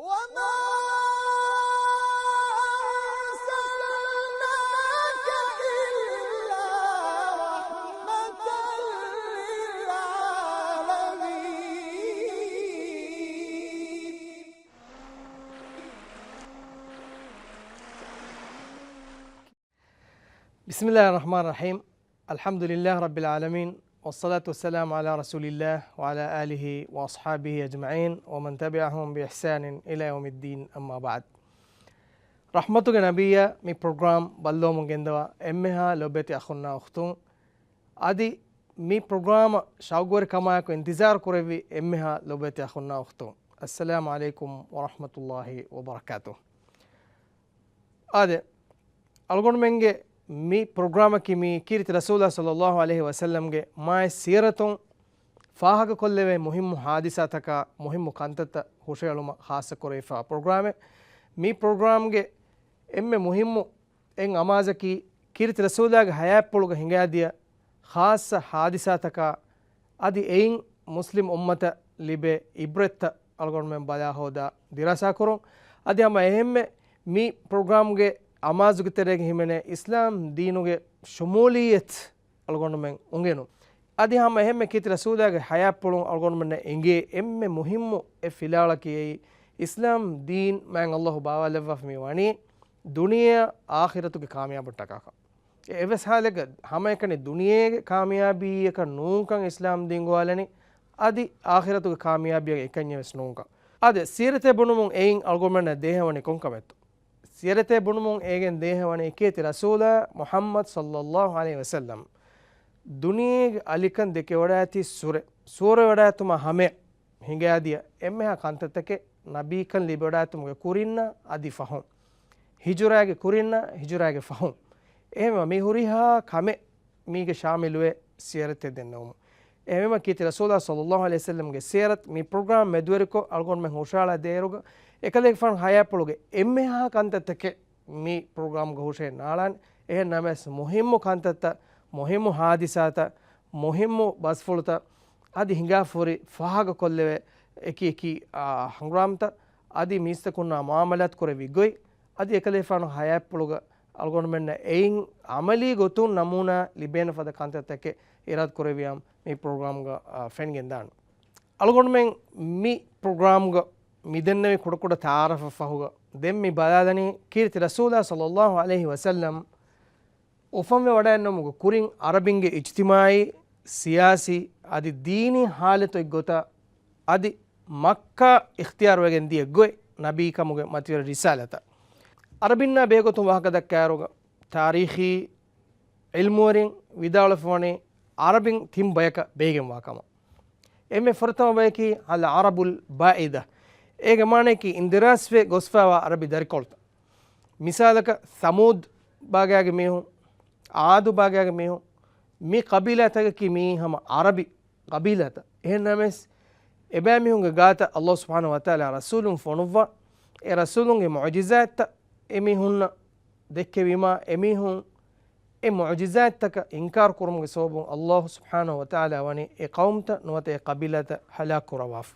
وما أرسلناك إلا رحمة للعالمين. بسم الله الرحمن الرحيم. الحمد لله رب العالمين، والصلاة والسلام على رسول الله وعلى آله وأصحابه أجمعين ومن تبعهم بإحسان إلى يوم الدين. أما بعد. رحمتك نبيا مي program بلو مجندوا أمها لوبتي أخونا أختون أدي مي program شاوغور كما يكون انتظار كوربي أمها لوبتي أخونا أختون. السلام عليكم ورحمة الله وبركاته. أدي ألقون منجي مي program كي مي كيرت رسول الله صلى الله عليه وسلم جي ما سيرتون فاهك كله مهم حادثاتك مهم كانتت هوشيالوم خاصة كوريفا program مي program جي එම්මෙ මුහිම්මු එන් අමාසකි කීර්ති රසූලාගේ හයාප්පුලුග හිඟාදිය ખાસ හාදිසාතක අදි එයින් මුස්ලිම් උම්මත ලිබේ ඉබ්‍රෙත් අල්ගොන්මෙන් බලා හොදා දිරසා කරුන් අදි අම එහෙම්මෙ මි ප්‍රෝග්‍රෑම්ගේ අමාසුගේ තරගේ හිමනේ ඉස්ලාම් දීනුගේ ෂුමූලියත් අල්ගොන්මෙන් උංගෙනු අදි අම එහෙම්මෙ කීර්ති රසූලාගේ හයාප්පුලුන් අල්ගොන්මෙන් එංගේ එම්මෙ මුහිම්මු එ ෆිලාලකී ඉස්ලාම් දීන් මං අල්ලාහ් බාවලවෆ මි වනි दुनिया आखिरतुगे कामयाबटकाक एवस हालेग हमेकने दुनियेगे कामयाबी एक नूंकं इस्लाम दिंगवालनी अदि आखिरतुगे कामयाबी एकन्यवस नूंकं अदे सीरते बुनुमुं एइन अल्गोमन देहवनि कोंकमेत्तु सीरते बुनुमुं एगेन देहवनि केति रसूल मुहम्मद सल्लल्लाहु अलैहि वसल्लम दुनियेगे अलिकन देके वडाति सूरे वडातुमा हमे हिंगादिया एम्मेहा कंततके नबी कन लिबडातुमुगे कुरिन्ना अदि फहुं हिजुरागे कुरिन्ना हिजुरागे फहुं එහෙම මේ හුරිහා කමෙ මීගේ ශාමිලුවේ සියරතේ දෙන්නවම එහෙම කීති රසූලා සල්ලල්ලාහු අලයිහි වසල්ලම්ගේ සියරත් මේ ප්‍රෝග්‍රෑම් මෙදුවරකෝ අල්ගොන් මෙ හොෂාලා දේරුග එකලෙක් ෆන් හයාපලුගේ එම්මෙහා කන්තතක මේ ප්‍රෝග්‍රෑම් ගහුෂේ නාලන් එහෙ නමස් මුහිම්මු කන්තත මුහිම්මු හාදිසාත මුහිම්මු බස්ෆුලත අදි හිඟාෆුරි ෆහග කොල්ලෙ එකි හංග්‍රාම්ත අදි මිස්තකුන්නා මාමලත් කරවි ගොයි අදි එකලෙෆාන හයාප්පුලුග අල්ගොන්මෙන්න එයින් අමලී ගොතුන් නමුනා ලිබේන ෆද කන්තතක ඉරාත් කරවියම් මේ ප්‍රෝග්‍රෑම් ಗ ෆෙන්ගෙන් දාන අල්ගොන්මෙන් මි ප්‍රෝග්‍රෑම් ಗ මිදෙන්නේ කුඩ තාරෆ ෆහුග දෙම්මි බලාදනි කීර්ති රසූලා සල්ලල්ලාහු අලයිහි වසල්ලම් උෆම් වේ වඩන්නමුග කුරින් අරබින්ගේ ඉජ්තිමායි සියාසි අදි දීනි හාලතොයි ගොත අදි මක්කා ඉඛතියාර වගෙන් දිය ගොයි නබී කමුගේ මතිවර රිසාලත අරබින්නා බේගොතුන් වහක දක්කාරුග තාරීඛී ඉල්මුවරින් විදාලෆෝනේ අරබින් තිම් බයක බේගෙන් වාකම එමෙ ෆර්තම බයකි අල් අරබුල් බායිදා ඒගේ මානේකි ඉන්දිරාස්වේ ගොස්ෆාවා අරබි දරිකොල්ත මිසාලක සමූද් බාගයාගේ මේහුන් ආදු බාගයාගේ මේහුන් මේ කබීලතක කි මේ හම අරබි කබීලත එහෙනමස් එබෑ මිහුන්ගේ ගාත අල්ලාහ් සුබ්හානහු වතාලා රසූලුන් ෆොනුවා ඒ රසූලුන්ගේ මුජිසාත් එමිහුන්න දෙක්කෙවීම එමිහුන් ඒ මුජිසාත්තක ඉන්කාර කුරුමුගේ සෝබුන් අල්ලාහ් සුබ්හානහු වතාලා වනි ඒ කවුම්ත නුවත ඒ කබීලත හලාක් කරවාෆ්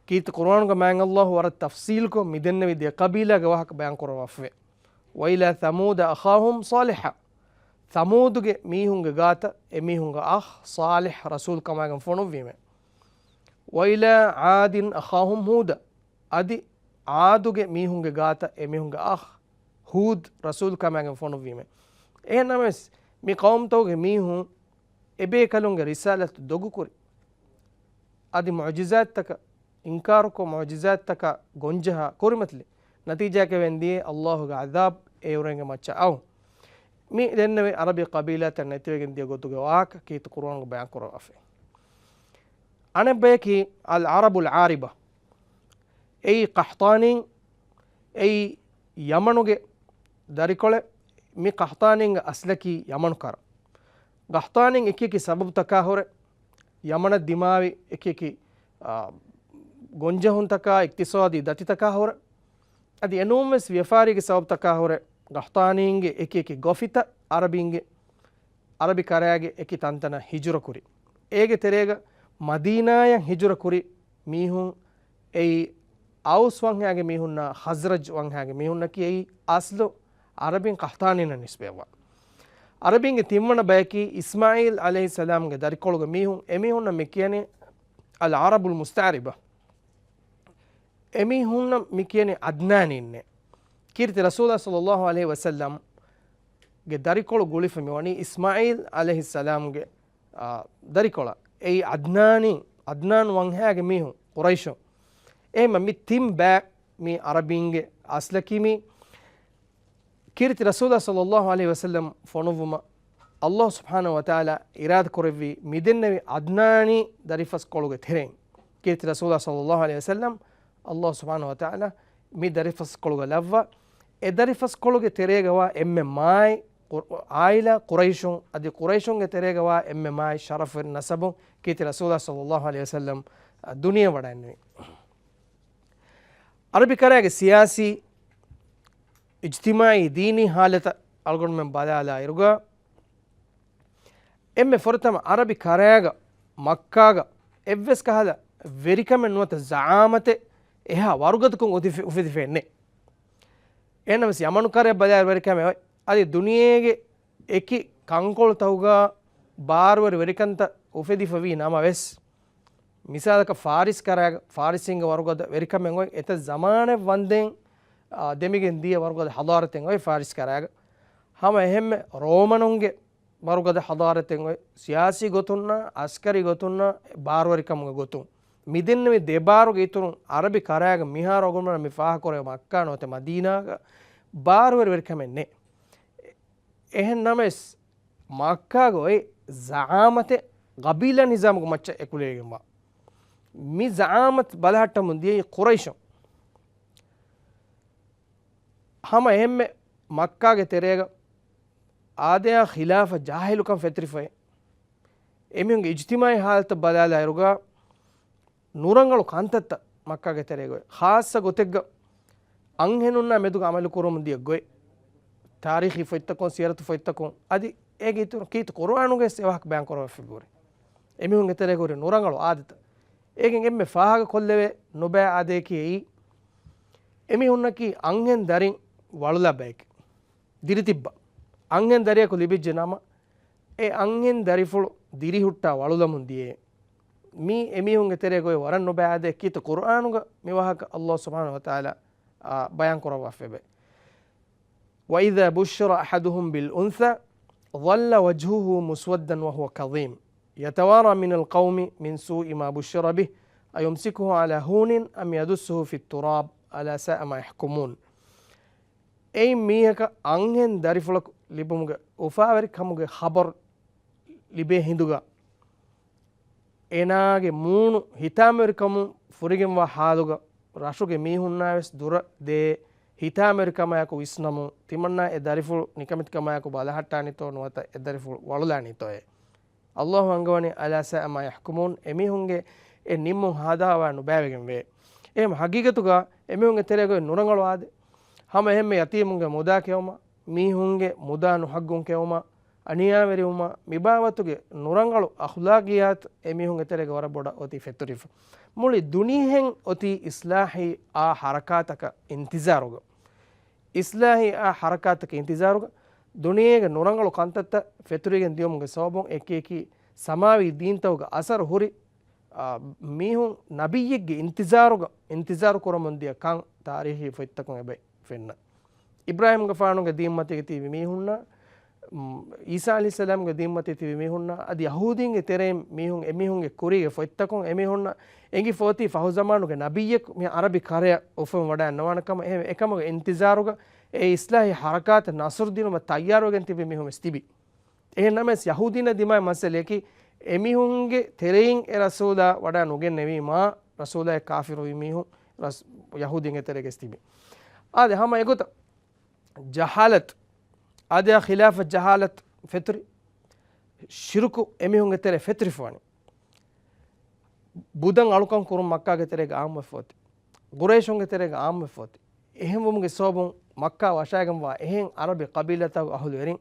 කීත කුර්ආන්ගේ මෑන් අල්ලාහ් වර තෆ්සීල් කො මිදෙන්න විදිය කබීලගේ වහක බයන් කරවාෆ් වේ වයිලා සමූද අඛාහුම් සාලිහ් සමූදුගේ මිහුන්ගේ ගාත එමිහුන්ගේ අඛ් සාලිහ් රසූල් කමාගෙන් ෆොනු වීම වයිලා ආදින් අඛාහුම් හූද අදි ආදුගේ මීහුන්ගේ ගාත එමිහුන්ගේ අඛ් හූද් රසූල් කමගෙන් ෆොනු වීම එහෙනමස් මේ කවුම්තෝගේ මීහුන් එබේ කලුන්ගේ රිසාලත් දොගු කුරි අදි මුජිසාත්තක ඉන්කාර කො මුජිසාත්තක ගොන්ජහ කුරිමත්ලි නතිජා කෙවෙන්දී අල්ලාහ්ගේ අදාබ් ඒ උරංගේ මච්ච අව මේ දෙන්නේ අරබි කබීලත නැතිවෙන් දිය ගොතුගේ වාක කීත කුර්ආන්ගේ බයන් කරව අෆේ අනබේකි අල් අරබුල් ආරිබා ඒ කහ්තානින් ඒ යමනුගේ දරිකොළ මේ කහ්තානින් අස්ලකි යමනු කර ගහ්තානින් එකකි සබබ් තකා හොර යමන දිමාවි එකකි ගොන්ජහුන් තකා ඉක්තිසාදී දති තකා හොර අදි එනෝමස් ව්‍යාපාරික සබබ් තකා හොර ගහ්තානින්ගේ එකකි ගොෆිත අරබින්ගේ අරබි කරයාගේ එකි තන්තන හිජුර කුරි ඒගේ තෙරේග මදීනායන් හිජුර කුරි මීහුන් ඒ ಔಸ್ ವಂಹ್ಯಾಗೆ ಮೀಹುನ್ನ ಹಜ್ರಜ್ ವಂಹ್ಯಾಗೆ ಮೀಹುನ್ನ ಕಿ ಅಸ್ಲು ಅರಬಿನ್ ಕಹ್ತಾನಿನ ನಿಸ್ಬೇವ ಅರಬಿಂಗೆ ತಿಮ್ಮನ ಬಯಕಿ ಇಸ್ಮಾಯಿಲ್ ಅಲೈಹಿಸ್ಸಲಾಮ್ಗೆ ದರಿಕೊಳಗ ಮೀಹುನ್ ಎಮೀಹುನ್ನ ಮಿಕಿಯನೆ ಅಲ್ ಅರಬುಲ್ ಮುಸ್ತಾರಿಬ ಎಮೀಹುನ್ನ ಮಿಕಿಯನೆ ಅದ್ನಾನಿನ್ನೆ ಕೀರ್ತಿ ರಸೂಲ ಸಲ್ಲಲ್ಲಾಹು ಅಲೈಹಿ ವಸಲ್ಲಂ ಗೆ ದರಿಕೊಳ ಗುಳಿಫಮಿ ವನಿ Ismail ಅಲೈಹಿಸ್ಸಲಾಮ್ಗೆ ದರಿಕೊಳ ei adnan wanhage mihun quraisho ema mi tim ba mi arabinge aslakimi kirti rasulullah sallallahu alaihi wasallam fonuvuma allah subhanahu wa taala irad korevi midennevi adnani darifas koluge teren kirti rasulullah sallallahu alaihi wasallam allah subhanahu wa taala mi darifas koluge lavva e darifas koluge teregawa emme mai ಆಯಿಲ ಕುರೈಶುಂ ಅದು ಕುರೈಶುಂಗೆ ತೆರೆಗವ ಎಮ್ಮೆ Mai Shroff ನಸಬು ಕೀತಿ ರಸೂಲ ಸಲ್ಲಲ್ಲಾಹು ಅಲೈಹಿ ವಸಲ್ಲಂ ದುನಿಯಾ ವಡನ್ವಿ ಅರಬಿ ಕರೆಗೆ ಸಿಯಾಸಿ ಇಜ್ತಿಮಾಯಿ ದೀನಿ ಹಾಲತ ಅಲ್ಗೊಂಡು ಮೆಂ ಬದಾಲ ಇರುಗ ಎಮ್ಮೆ ಫೊರತಮ ಅರಬಿ ಕರೆಗ ಮಕ್ಕಾಗ ಎವ್ವೆಸ್ ಕಹಲ ವೆರಿಕಮೆ ನುವತ ಜಾಮತೆ ಎಹ ವರುಗದಕುಂ ಉಫಿದಿಫೆನ್ನೆ ಏನಮಸ್ ಯಮನು ಕರೆ ಬದಾಲ ವೆರಿಕಮೆ అది ದುನಿಯೆಗೆ ಎಕಿ ಕಂಕೊಳು ತೌಗ ಬಾರ್ವರ್ ವೆರಿಕಂತ ಉಫೆದಿಫವಿ ನಾಮ ವೆಸ್ ಮಿಸಾಲಕ ಫಾರಿಸ್ ಕರಾಗ ಫಾರಿಸಿಂಗ ವರ್ಗದ ವೆರಿಕಮೆಂಗ್ ಹೋಯ್ ಎತ ಜಮಾನೆ ವಂದೆಂ ದೆಮಿಗೆನ್ ದಿಯ ವರ್ಗದ ಹದಾರತೆಂಗ್ ಹೋಯ್ ಫಾರಿಸ್ ಕರಾಗ ಹಮ ಎಹೆಮ್ಮೆ ರೋಮನುಂಗೆ ವರ್ಗದ ಹದಾರತೆಂಗ್ ಹೋಯ್ ಸಿಯಾಸಿ ಗೊತ್ತುನ್ನ ಅಸ್ಕರಿ ಗೊತ್ತುನ್ನ ಬಾರ್ವರಿಕಮ್ಗ ಗೊತ್ತು ಮಿದಿನ್ನವಿ ದೆಬಾರುಗೆ ಇತುರು ಅರಬಿ ಕರಾಗ ಮಿಹಾರ ಒಗುಮನ ಮಿ ಫಾಹ ಕೊರೆ ಮಕ್ಕಾ ನೋತೆ ಮದೀನಾಗ ಬಾರ್ವರ್ ವೆರಿಕಮೆನ್ನೆ එහෙන් නමස් මක්කාගොයි ජාමතේ ගබීලා නිසාමක මච්ච එකුලේගෙම්වා මි ජාමත් බලහට්ට මුන්දියේ කුරයිෂ හම එහෙම්මෙ මක්කාගේ තෙරේග ආදයා ඛිලාෆ ජාහිලුකම් ෆෙත්රිෆේ එමියුන්ගේ ඉජ්තිමායි ಹಾಲತ ಬಲಾಲ ಇರುಗ ನೂರಂಗಳು ಕಾಂತತ್ತ ಮಕ್ಕಾಗೆ ತೆರೆಗೊಯ್ ಖಾಸ ಗೊತೆಗ್ಗ ಅಂಹೆನುನ್ನ ಮೆದುಗ ಅಮಲು ಕುರುಮ ದಿಯಗೊಯ್ ತಾರೀಖಿ ಫೈತ್ತಕೊಂ ಸಿಯರತು ಫೈತ್ತಕೊಂ ಅದಿ ಏಗಿತು ಕೀತು ಕುರ್ಆನುಗೆ ಸೇವಾಕ್ ಬ್ಯಾಂಕ್ ಕೊರವ ಫಿಬುರಿ ಎಮಿಹುಂಗೆ ತೆರೆಗೊರಿ ನೂರಂಗಳು ಆದತ ಏಗೆಂ ಎಮ್ಮೆ ಫಾಹಾಗ ಕೊಲ್ಲೆವೆ ನುಬೆ ಆದೇಕಿ ಎಮಿಹುನ್ನಕಿ ಅಂಹೆನ್ ದರಿಂ ವಳುಲ ಬೈಕ್ ದಿರಿತಿಬ್ಬ ಅಂಹೆನ್ ದರಿಯಕು ಲಿಬಿಜ್ಜೆ ನಮ ಎ ಅಂಹೆನ್ ದರಿಫುಳು ದಿರಿ ಹುಟ್ಟ ವಳುಲ ಮುಂದಿಯೇ ಮೀ ಎಮಿಹುಂಗೆ ತೆರೆಗೊಯ್ ವರನ್ ನುಬೆ ಆದೆ ಕೀತು ಕುರ್ಆನುಗ ಮಿವಾಹಕ ಅಲ್ಲಾಹ್ ಸುಬ್ಹಾನಹು ವ ತಆಲಾ ಬಯಾನ್ ಕೊರವ ಫೆಬೆ وإذا بشر أحدهم بالأنثى ظل وجهه مسودا وهو كظيم يتوارى من القوم من سوء ما بشر به أيمسكه على هون أم يدسه في التراب ألا ساء ما يحكمون أي ميهك أنهن دارفلك لبمغ وفاورك همغ خبر لبه هندوغا එනාගේ මූණු හිතාමරිකම ෆුරිගෙන් වා හාලුග රශුගේ මීහුන්නාවස් දුර දේ හිතාමරිකමයකු විස්නමු තිමන්නා එ දරිෆුල් නිකමිත්කමයකු බලහට්ටානිතෝ නුවත එ දරිෆුල් වළුලානිතෝය අල්ලාහ් අංගවනි අලාස අම යහ්කුමුන් එමිහුන්ගේ එ නිම්මු හදාවා නුබෑවගෙන් වේ එහෙම හගීගතුගා එමිහුන්ගේ තෙරේගොය නුරංගලවාද හම එහෙම යතීමුන්ගේ මුදා කෙවම මීහුන්ගේ මුදා නුහග්ගුන් කෙවම ಅನಿಯಾವೆರಿಯುಮ ಮಿಬಾವತುಗೆ ನುರಂಗಳು ಅಖ್ಲಾಗಿಯಾತ್ ಎಮಿಹುಂಗೆ ತೆರೆಗೆ ವರಬೊಡ ಒತಿ ಫೆತ್ತುರಿಫ ಮುಳಿ ದುನಿಹೆಂ ಒತಿ ಇಸ್ಲಾಹಿ ಆ ಹರಕಾತಕ ಇಂತಿಜಾರುಗ ಇಸ್ಲಾಹಿ ಆ ಹರಕಾತಕ ಇಂತಿಜಾರುಗ ದುನಿಯೆಗೆ ನುರಂಗಳು ಕಂತತ್ತ ಫೆತ್ತುರಿಗೆ ದಿಯೊಮುಗೆ ಸೋಬೊಂ ಎಕೇಕಿ ಸಮಾವಿ ದೀಂತವುಗ ಅಸರ್ ಹುರಿ ಮೀಹುಂ ನಬಿಯಿಗೆ ಇಂತಿಜಾರು ಕೊರಮುಂದಿಯ ಕಾಂ ತಾರೀಹಿ ಫೆತ್ತಕೊಂ ಎಬೆ ಫೆನ್ನ ಇಬ್ರಾಹಿಂ ಗಫಾನುಗೆ ದೀಮ್ಮತಿಗೆ ತೀವಿ ಮೀಹುನ್ನ ಈಸಾ ಅಲೈಹಿಸ್ಸಲಾಮ್ಗೆ ದಿಮ್ಮತಿ ತಿವಿ ಮಿಹುನ್ನ ಅದು ಯಹೂದಿಂಗೆ ತೆರೆ ಮಿಹುಂ ಎಮಿಹುಂಗೆ ಕುರಿಗೆ ಫೊತ್ತಕೊಂ ಎಮಿಹುನ್ನ ಎಂಗಿ ಫೋತಿ ಫಹು ಜಮಾನುಗೆ ನಬಿಯಕ್ ಮಿ ಅರಬಿ ಕರೆಯ ಉಫಂ ವಡ ನವಾನಕಮ ಎಕಮಗ ಇಂತಿಜಾರುಗ ಎ ಇಸ್ಲಾಹಿ ಹರಕಾತ್ ನಸರುದ್ದೀನ ಮ ತಯ್ಯಾರುಗೆನ್ ತಿವಿ ಮಿಹುಂ ಸ್ತಿಬಿ ಎ ನಮಸ್ ಯಹೂದಿನ ದಿಮಾ ಮಸಲೆಕಿ ಎಮಿಹುಂಗೆ ತೆರೆಯಿಂ ಎ ರಸೂಲ ವಡ ನುಗೆನ್ ನೆವಿ ಮಾ ರಸೂಲ ಕಾಫಿರು ಮಿಹುಂ ಯಹೂದಿಂಗೆ ತೆರೆಗೆ ಸ್ತಿಬಿ ಆದೆ ಹಮ ಎಗುತ ಜಹಾಲತ್ ಆದ್ಯಾ ಖಿಲಾಫ ಜಹಾಲತ್ ಫೆತ್ರಿ ಶಿರುಕು ಎಮಿಹುಂಗೆ ತೆರೆ ಫೆತ್ರಿ ಫಾನಿ ಬುದಂ ಅಳುಕಂ ಕುರುಂ ಮಕ್ಕಾಗೆ ತೆರೆಗೆ ಆಮ್ ಫೋತಿ ಗುರೈಶುಂಗೆ ತೆರೆಗೆ ಆಮ್ ಫೋತಿ ಎಹೆಂಬುಂಗೆ ಸೋಬುಂ ಮಕ್ಕಾ ವಶಾಗಂ ವಾ ಎಹೆಂ ಅರಬಿ ಕಬೀಲತ ಅಹುಲು ಎರಿಂ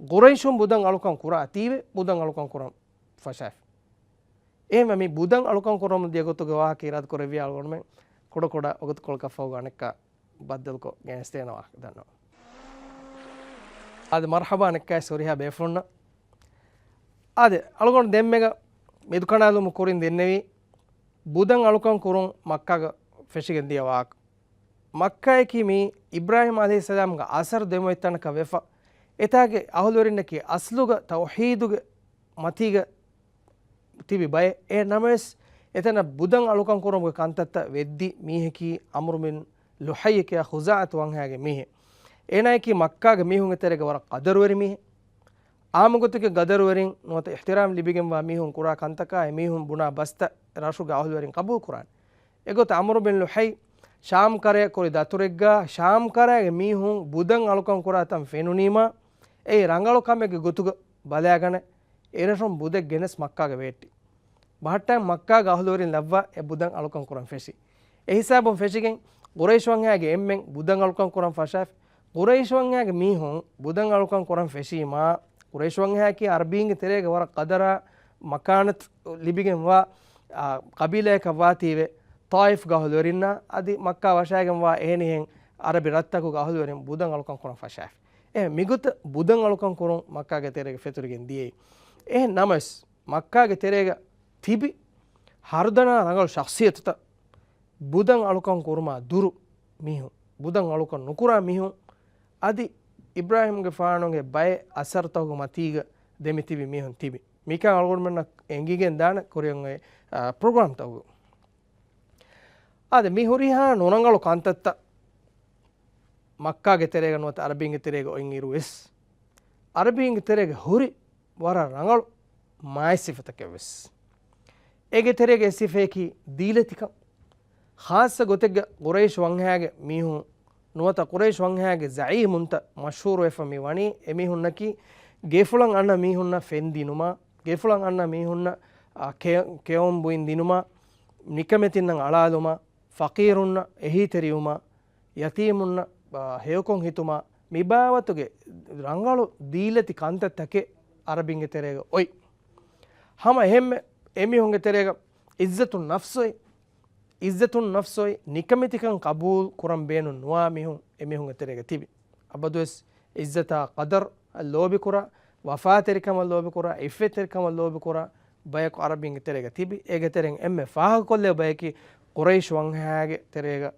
ಗುರೈಶುಂ ಬುದಂ ಅಳುಕಂ ಕುರ ಅತೀವೆ ಬುದಂ ಅಳುಕಂ ಕುರಂ ಫಶಾಫ್ ಎಹೆಂ ಮಿ ಬುದಂ ಅಳುಕಂ ಕುರಂ ದಿಯಗೊತುಗೆ ವಾಹಕ ಇರಾದ ಕೊರೆವಿ ಅಳ್ಗೊಣ್ಮೆ ಕೊಡ ಒಗತ್ ಕೊಳ್ಕಫೋಗ ಅನಕ್ಕ ಬದ್ದಲ್ಕೊ ಗೆಣಸ್ತೇನೋ ದನ್ನು ಅದು ಮರ್ಹಬಾ ಅನಕ್ಕ ಸೊರಿಹಾ ಬೇಫುಣ್ಣ ಅದೆ ಅಳ್ಕೊಂಡು ದೆಮ್ಮೆಗ ಮೆದುಕಣಾಲು ಮುಕುರಿನ್ ದೆನ್ನೆವಿ ಬುದಂ ಅಳುಕಂ ಕುರುಂ ಮಕ್ಕಾಗ ಫೆಶಿಗೆ ದಿಯವಾಕ್ ಮಕ್ಕಾಯಕಿ ಮೀ ಇಬ್ರಾಹಿಂ ಅಲೈಹಿಸ್ಸಲಾಂಗ ಅಸರ್ ದೆಮೊಯ್ತನಕ ವೆಫ ಎತಾಗೆ ಅಹುಲುವರಿನ್ನಕಿ ಅಸ್ಲುಗ ತೌಹೀದುಗೆ ಮತಿಗ ತಿಬಿ ಬಯ ಎ ನಮಸ್ එතන බුදන් අලුකම් කරමුගේ කන්තත්ත වෙද්දි මීහකි අමරුමින් ලුහයික ඛුසාත් වංහාගේ මීහ එනයිකි මක්කාගේ මීහුන් එතරගේ වර කදරවරි මීහ ආමගතක ගදරවරින් නොත ඉහ්තිරාම් ලිබිගෙන් වා මීහුන් කුරා කන්තකා මීහුන් බුනා බස්ත රාෂුගේ අහුල්වරින් කබූල් කුරාන් එගොත අමරුමින් ලුහයි ශාම් කරය කොරි දතුරෙග්ගා ශාම් කරයගේ මීහුන් බුදන් අලුකම් කුරා තම් ෆෙනුනීමා ඒ රංගලු කමගේ ගොතුග බලයාගෙන එරසොම් බුදෙක් ගෙනස් මක්කාගේ වේටි බහට්ටන් මක්කා ගහලුවරින් ලබ්වා එ බුදන් අලුකම් කුරන් ෆෙසි ඒ හිසාබම් ෆෙසිගෙන් කුරයිෂ් වංහාගේ එම්මෙන් බුදන් අලුකම් කුරන් ෆෂාෆ් කුරයිෂ් වංහාගේ මීහුන් බුදන් අලුකම් කුරන් ෆෙසීමා කුරයිෂ් වංහාකි අරබීන්ගේ තෙරේගේ වර කදරා මකානත් ලිබිගෙන් වා කබීලයක වාතීවේ තායිෆ් ගහලුවරින්න අදි මක්කා වශාගෙන් වා එහෙනිහෙන් අරබි රත්තකු ගහලුවරින් බුදන් අලුකම් කුරන් ෆෂාෆ් එ මිගුත බුදන් අලුකම් කුරන් මක්කාගේ තෙරේගේ ෆෙතුරිගෙන් දියේ එ නමස් මක්කාගේ තෙරේගේ තිබි හර්දනා රංගල ශක්සියතත බුදන් අලුකම් කුරුමා දුරු මිහුන් බුදන් අලුකම් නුකුරා මිහුන් අදි ඉබ්‍රාහිම්ගේ ෆානෝගේ බය අසර්තවග මතීග දෙමිතිවි මිහුන් තිබි මිකන් අලුගොඩමන්න එංගිගෙන් දාන කොරියන්ගේ ප්‍රෝග්‍රෑම් තවග අද මිහුරිහා නොනංගලු කන්තත්ත මක්කාගේ තෙරේග නොත අරබීන්ගේ තෙරේග ඔයින් ඉරුවෙස් අරබීන්ගේ තෙරේග හුරි වර රංගලු මායි සිෆතකෙවෙස් ඒගේ තෙරේගේ සිෆේකි දීලතික ખાસ ගොතෙග කුරයිෂ් වංහාගේ මීහුන් නුවත කුරයිෂ් වංහාගේ සঈමුන්ත මෂූර් වෙෆමි වනි එමිහුන්නකි ගෙෆුලන් අන්න මීහුන්න ෆෙන්දිනුමා ගෙෆුලන් අන්න මීහුන්න කෙයොම් බුයින් දිනුමා නිකමෙතින්නම් අලාලුමා ෆකීරුන්න එහිතරියුමා යතීමුන්න හේකොන් හිතුමා මිබාවතුගේ රංගලු දීලති කන්තත්තකේ අරබින්ගේ තෙරේග ඔයි හම එහෙම එමිහුන්ගේ තෙරේග ඉස්සතුන් නෆ්සොයි නිකමිතිකන් කබූල් කුරම් බේනු නුවා මිහුන් එමිහුන්ගේ තෙරේග තිබි අබදුස් ඉස්සතා කදර් ලෝබි කුරා වෆාතරිකම ලෝබි කුරා ඉෆෙතරිකම ලෝබි කුරා බයක අරබින්ගේ තෙරේග තිබි ඒගේ තෙරෙන් එම්මෙ ෆාහ කොල්ලේ බයකි කුරයිෂ් වංහාගේ තෙරේග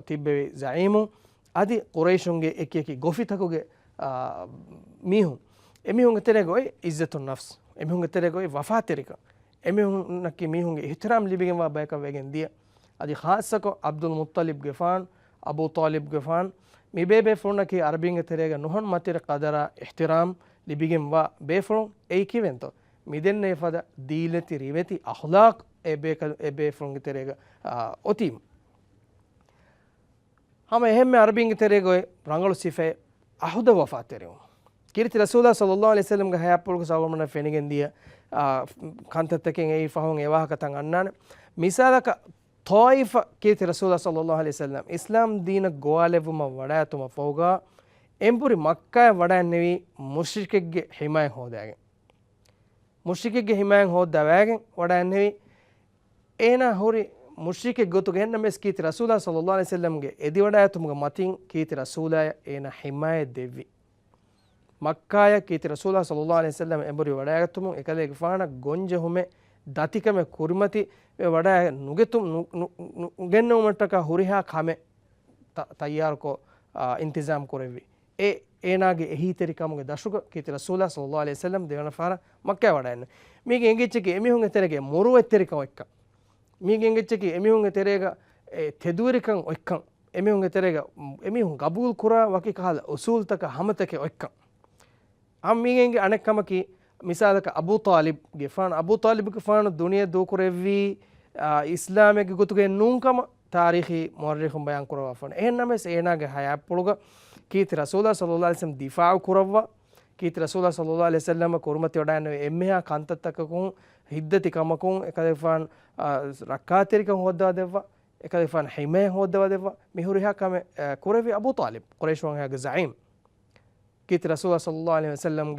තිබ්බෙවි සঈමුන් අදි කුරයිෂුන්ගේ එකියකි ගොෆිතකුගේ මිහුන් එමිහුන්ගේ තෙරේග ඔයි ඉස්සතුන් නෆ්ස් එමිහුන්ගේ තෙරේග ඔයි වෆාතරිකම එමිහුන්නකි මිහුන්ගේ ඉහ්තිරාම් ලිබිගෙන් වා බයක වෙගෙන් දිය අදි ખાસක අබ්දුල් මුත්තලිබ් ගෙෆාන් අබූ තාලිබ් ගෙෆාන් මිබේබේ ෆොන්නකි අරබින්ගේ තෙරේග නොහන් මතිර කදරා ඉහ්තිරාම් ලිබිගෙන් වා බේෆොන් ඒ කිවෙන්තෝ මිදෙන්නේ ෆද දීලති රිවෙති අඛලාක් ඒ බේෆොන්ගේ තෙරේග ඔතීම් හම එහෙම අරබින්ගේ තෙරේග ඔය රංගලු සිෆේ අහුද වෆාතරියෝ කිරිති රසූලුල්ලාහ සල්ලල්ලාහු අලයිහි වසල්ලම් ගේ හයාප්පුල්ක සවමන ෆෙනිගෙන් දිය කන්තත්තකෙන් ඒ ෆහොන් ඒවාහකතන් අන්නාන මිසාලක තෝයිෆ කීති රසූලුල්ලාහ සල්ලල්ලාහු අලයිහි වසල්ලම් ඉස්ලාම් දීන ගෝලෙවුම වඩාතුම ෆෝගා එම්පුරි මක්කාය වඩාන්නෙවි මුශ්රිකෙක්ගේ හිමයන් හොදාගෙන මුශ්රිකෙක්ගේ හිමයන් හොදාවැගෙන් වඩාන්නෙවි ඒනා හොරි මුශ්රිකෙක් ගොතු ගෙන්න මෙස් කීති රසූලුල්ලාහ සල්ලල්ලාහු අලයිහි වසල්ලම්ගේ එදි වඩාතුමගේ මතින් කීති රසූලය ඒනා හිමය දෙවි මක්කාය කීති රසූලුල්ලාහ සල්ලල්ලාහු අලයිහි වසල්ලම් එඹරි වඩාගතුමු එකලේ ගෆාන ගොංජ හුමේ දතිකම කුරිමති වඩා නුගෙතුම් ගෙන්නුමටක හුරිහා කමෙ තයාරකෝ ඉන්තිසාම් කරෙවි ඒනාගේ එහිතරිකමුගේ දශුක කීති රසූලුල්ලාහ සල්ලල්ලාහු අලයිහි වසල්ලම් දෙවන ෆාර මක්කාය වඩාන්න මේක එංගෙච්චකේ එමිහුන් එතරගේ මොරු එතරිකව එක්ක මේක එංගෙච්චකේ එමිහුන් එතරේග තෙදුවරිකන් ඔක්කන් එමිහුන් එතරේග එමිහුන් ගබූල් කුරා වකි කහල උසූල්තක හමතක ඔක්කන් අම්මිගෙන්ගේ අනෙක්කමකි මිසාලක අබූ තාලිබ් ගෙෆාන අබූ තාලිබ් ගෙෆාන දුනිය දෝකුරෙවි ඉස්ලාමයේ ගොතුගේ නුන්කම තාරිඛි මුර්රිඛුම් බයන් කරවා ෆන එහෙන්නම ඒනාගේ හයාප්පුලුග කීති රසූලුල්ලාහ සල්ලල්ලාහු අලයිහි වසල්ලම් දිෆාඋ කරවා කීති රසූලුල්ලාහ සල්ලල්ලාහු අලයිහි වසල්ලම් කුර්මති වඩාන එම්මෙහා කන්තත්තකකුන් හිද්දති කමකුන් එකදෙෆාන් රක්කාතරිකන් හොද්දා දෙවවා එකදෙෆාන් හිමේ හොද්දා දෙවවා මිහුරිහා කම කුරෙවි අබූ තාලිබ් කුරයිෂ් වංහාගේ සঈම් කීති රසූලුල්ලාහ සල්ලල්ලාහු අලයිහි වසල්ලම්